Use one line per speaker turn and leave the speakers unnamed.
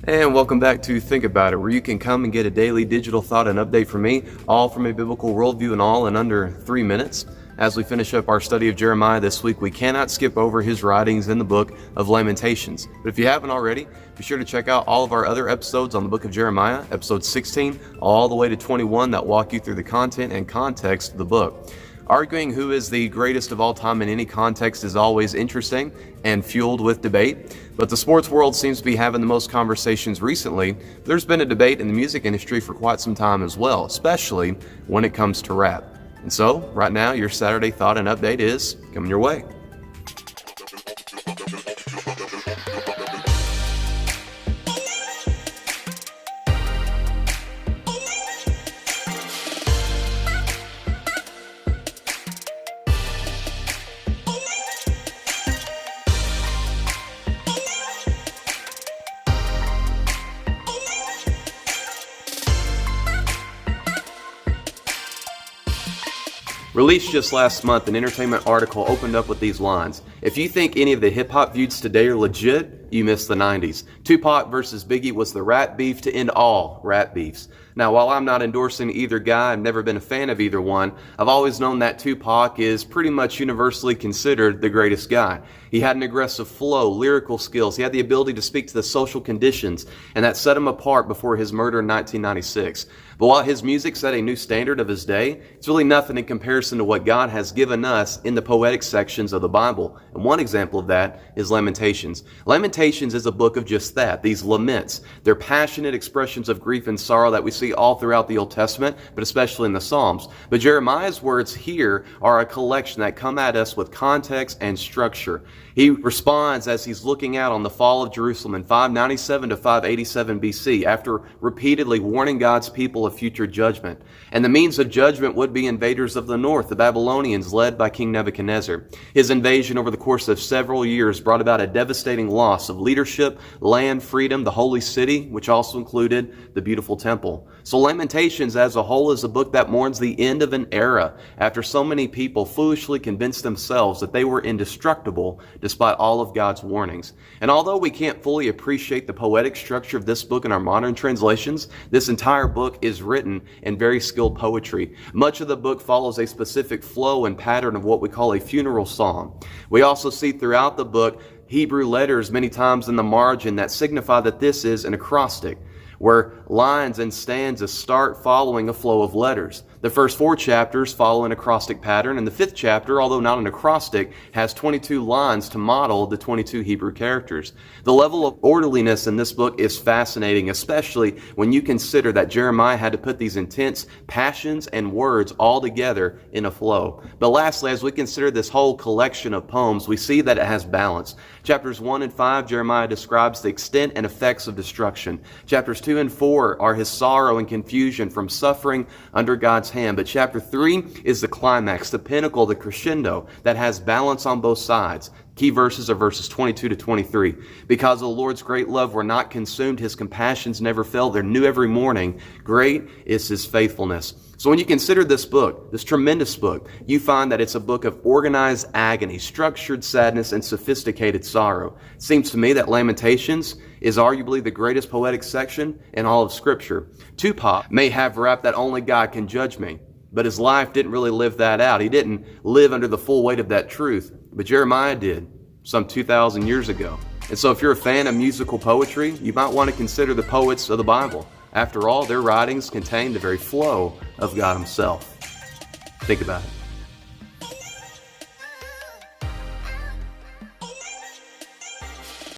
And welcome back to Think About It, where you can come and get a daily digital thought and update from me, all from a biblical worldview and all in under 3 minutes. As we finish up our study of Jeremiah this week, we cannot skip over his writings in the book of Lamentations. But if you haven't already, be sure to check out all of our other episodes on the book of Jeremiah, episodes 16 all the way to 21 that walk you through the content and context of the book. Arguing who is the greatest of all time in any context is always interesting and fueled with debate, but the sports world seems to be having the most conversations recently. There's been a debate in the music industry for quite some time as well, especially when it comes to rap. And so, right now, your Saturday thought and update is coming your way. Released just last month, an entertainment article opened up with these lines: "If you think any of the hip-hop feuds today are legit, you missed the 90s. Tupac versus Biggie was the rap beef to end all rap beefs." Now, while I'm not endorsing either guy, I've never been a fan of either one, I've always known that Tupac is pretty much universally considered the greatest guy. He had an aggressive flow, lyrical skills, he had the ability to speak to the social conditions, and that set him apart before his murder in 1996. But while his music set a new standard of his day, it's really nothing in comparison to what God has given us in the poetic sections of the Bible. And one example of that is Lamentations. Lamentations is a book of just that, these laments. They're passionate expressions of grief and sorrow that we see all throughout the Old Testament, but especially in the Psalms. But Jeremiah's words here are a collection that come at us with context and structure. He responds as he's looking out on the fall of Jerusalem in 597 to 587 BC, after repeatedly warning God's people of future judgment. And the means of judgment would be invaders of the north, the Babylonians, led by King Nebuchadnezzar. His invasion over the course of several years brought about a devastating loss of leadership, land, freedom, the holy city, which also included the beautiful temple. So Lamentations as a whole is a book that mourns the end of an era after so many people foolishly convinced themselves that they were indestructible despite all of God's warnings. And although we can't fully appreciate the poetic structure of this book in our modern translations, this entire book is written in very skilled poetry. Much of the book follows a specific flow and pattern of what we call a funeral psalm. We also see throughout the book Hebrew letters many times in the margin that signify that this is an acrostic, where lines and stanzas start following a flow of letters. The first 4 chapters follow an acrostic pattern, and the 5th chapter, although not an acrostic, has 22 lines to model the 22 Hebrew characters. The level of orderliness in this book is fascinating, especially when you consider that Jeremiah had to put these intense passions and words all together in a flow. But lastly, as we consider this whole collection of poems, we see that it has balance. Chapters 1 and 5, Jeremiah describes the extent and effects of destruction. Chapters 2 and 4 are his sorrow and confusion from suffering under God's hand. But chapter 3 is the climax, the pinnacle, the crescendo that has balance on both sides. Key verses are verses 22 to 23. "Because of the Lord's great love we're not consumed, his compassions never fail. They're new every morning. Great is his faithfulness." So when you consider this book, this tremendous book, you find that it's a book of organized agony, structured sadness, and sophisticated sorrow. It seems to me that Lamentations is arguably the greatest poetic section in all of Scripture. Tupac may have rapped that only God can judge me, but his life didn't really live that out. He didn't live under the full weight of that truth, but Jeremiah did some 2,000 years ago. And so if you're a fan of musical poetry, you might want to consider the poets of the Bible. After all, their writings contain the very flow of God himself. Think about it.